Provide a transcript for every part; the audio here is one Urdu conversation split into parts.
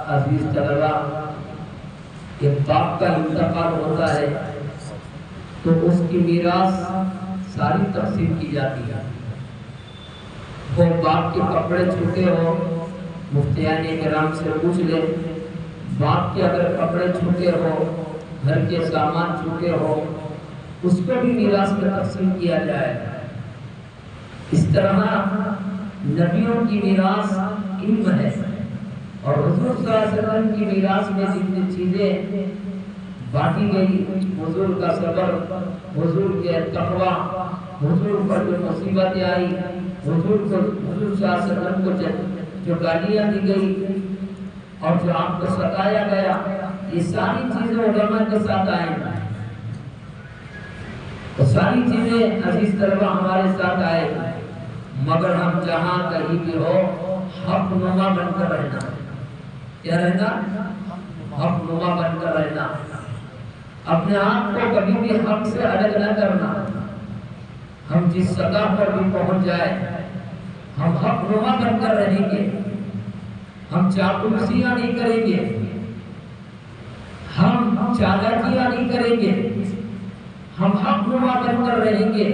عزیز طلبہ، ایک باپ کا انتقال ہوتا ہے تو اس کی میراث ساری تقسیم کی جاتی ہے۔ وہ باپ کے کپڑے چھوٹے ہو، مفتیان کرام سے پوچھ لے، باپ کے اگر کپڑے چھوٹے ہو، گھر کے سامان چھوٹے ہو، اس کو بھی میراث میں تقسیم کیا جائے۔ اس طرح نبیوں کی میراث علم ہے، اور حضور صلی اللہ علیہ وسلم کی میراث میں جتنی چیزیں بانٹی گئی، حضور کا صبر، حضور کے تقویٰ، حضور پر جو مصیبتیں آئی، حضور صلی اللہ علیہ وسلم کو جو گالیاں دی گئی اور جو آپ کو ستایا گیا، یہ ساری چیزیں علماء کے ساتھ آئیں گی۔ تو ساری چیزیں عزیز طلبہ ہمارے ساتھ آئے گی، مگر ہم جہاں کہیں بھی ہو حق نما بن کر رہنا۔ کیا رہنا؟ حق نما بن کر رہنا، اپنے آپ کو کبھی بھی حق سے الگ نہ کرنا۔ ہم جس سطح پر بھی پہنچ جائے، ہم حق نما بن کر رہیں گے، ہم چاپلوسیاں نہیں کریں گے، ہم چالاکیاں نہیں کریں گے، ہم حق نما بن کر رہیں گے،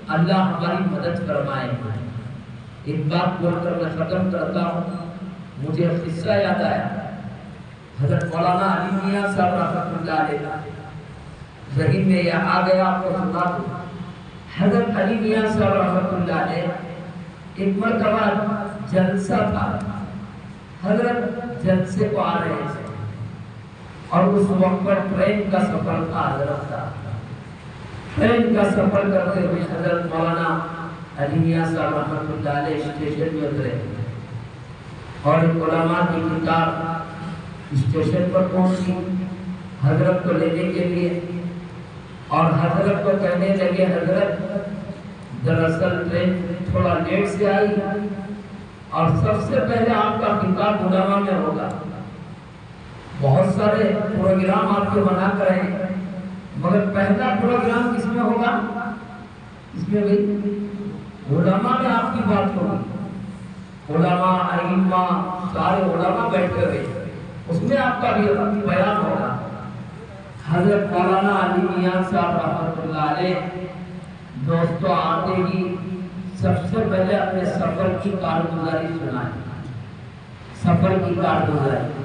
اللہ ہماری مدد فرمائے۔ ایک بات بول کر میں ختم کرتا ہوں، مجھے قصہ یاد آیا۔ حضرت مولانا علی میاں صاحب رحمۃ اللہ علیہ ذہن میں یہ آ گیا، آپ کو سنا دوں۔ حضرت علی میاں صاحب رحمۃ اللہ علیہ ایک مرتبہ جلسہ تھا، حضرت جلسے کو آ رہے تھے، اور اس وقت پر ٹرین کا سفر تھا، حضرت کا ٹرین کا سفر کرتے ہوئے حضرت مولانا علی میاں صاحب رحمۃ اللہ علیہ اسٹیشن میں اترے، اور علماء کی کتاب اسٹیشن پر پہنچی حضرت کو لینے کے لیے، اور حضرت کو کہنے لگے، حضرت دراصل ٹرین تھوڑا لیٹ سے آئی، اور سب سے پہلے آپ کا خطاب علماء میں ہوگا، بہت سارے پروگرام آپ کے بنا کر ہیں، مگر پہلا پروگرام کس میں ہوگا؟ اس میں بھی علماء میں آپ کی بات ہوگی، علماء ائمہ سارے علماء بیٹھے ہوئے، اس میں آپ کا بھی بیان ہوگا۔ حضرت مولانا علی میاں صاحب رحمۃ اللہ علیہ دوستوں آتے ہی سب سے پہلے اپنے سفر کی کارگزاری سنائیں۔ سفر کی کارگزاری،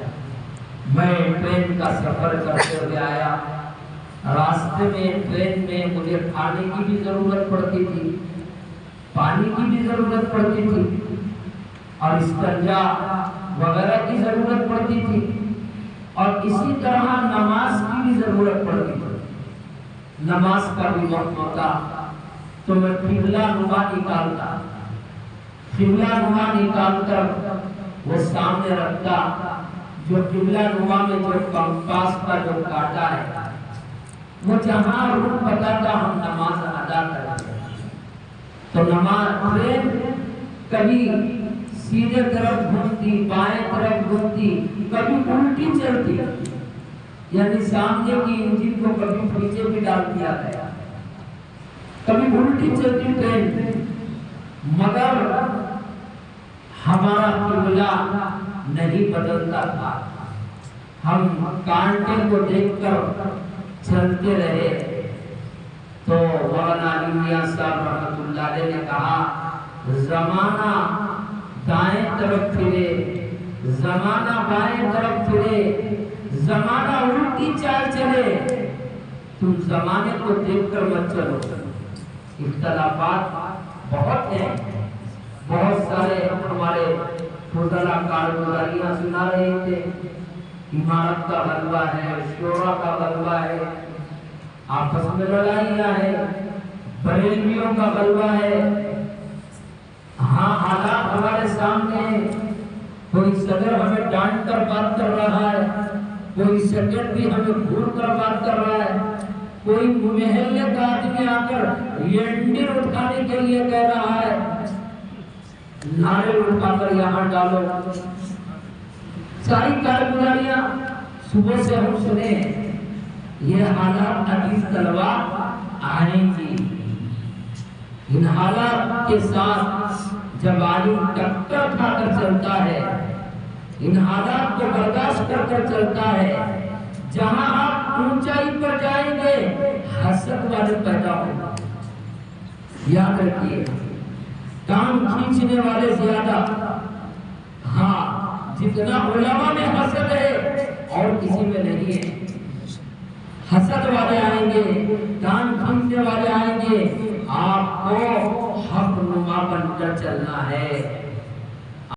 میں ٹرین کا سفر کرتے ہوئے آیا، راستے میں ٹرین میں مجھے کھانے کی بھی ضرورت پڑتی تھی، پانی کی بھی ضرورت پڑتی تھی، اور استنجا وغیرہ کی ضرورت پڑتی تھی، اور اسی طرح نماز کی بھی ضرورت پڑتی تھی۔ نماز کا بھی وقت ہوتا تو میں قبلہ نما نکالتا، قبلہ نما نکال کر وہ سامنے رکھتا، جو قبلہ نما میں جو کمپاس کا جو کاٹا ہے، وہ جہاں رخ بتاتا ہم نماز ادا کرتے۔ تو نماز ٹرین کبھی سیدھے طرف گھومتی، بائیں طرف گھومتی، کبھی الٹی چلتی، یعنی سامنے کی انجن کو کبھی پیچھے بھی ڈال دیا گیا، کبھی الٹی چلتی ٹرین، مگر ہمارا قبلہ نہیں بدلتا تھا، ہم کانٹے کو دیکھ کر چلتے رہے۔ تو مولانا علی میاں صاحب رحمۃ اللہ علیہ نے کہا، زمانہ دائیں طرف پھرے، زمانہ بائیں طرف پھرے، زمانہ الٹی چال چلے، تم زمانے کو دیکھ کر مت چلو۔ اختلافات بہت ہیں، بہت سارے ہمارے فضلاء کارگزاریاں سنا رہے تھے، امارت کا غلبہ ہے، شورا کا غلبہ ہے، آپس میں لڑائیاں ہیں، بریلویوں کا غلبہ ہے۔ ہاں حالات ہمارے سامنے ہیں، کوئی صدر ہمیں ڈانٹ کر بات کر رہا ہے، کوئی سیکرٹری ہمیں گھور کر بات کر رہا ہے، کوئی محلے کا آدمی آ کر لینڈر اٹھانے کے لیے کہہ رہا ہے، نعرے اٹھا کر یہاں ڈالو۔ ساری کارگزاریاں صبح سے ہم سنے ہیں، یہ حالات عزیز طلبہ آئیں گی۔ ان حالات کے ساتھ جب عالم ٹکر کھا کر چلتا ہے، ان حالات کو برداشت کر کر چلتا ہے. جہاں آپ اونچائی پر جائیں گے حسد والے پیدا ہوگا. یاد رکھیے ٹانگ کھینچنے والے زیادہ. ہاں جتنا علماء میں حسد ہے اور کسی میں نہیں ہے. حسد والے آئیں گے, ٹانگ کھینچنے والے آئیں گے. آپ کو حق نما بن کر چلنا ہے.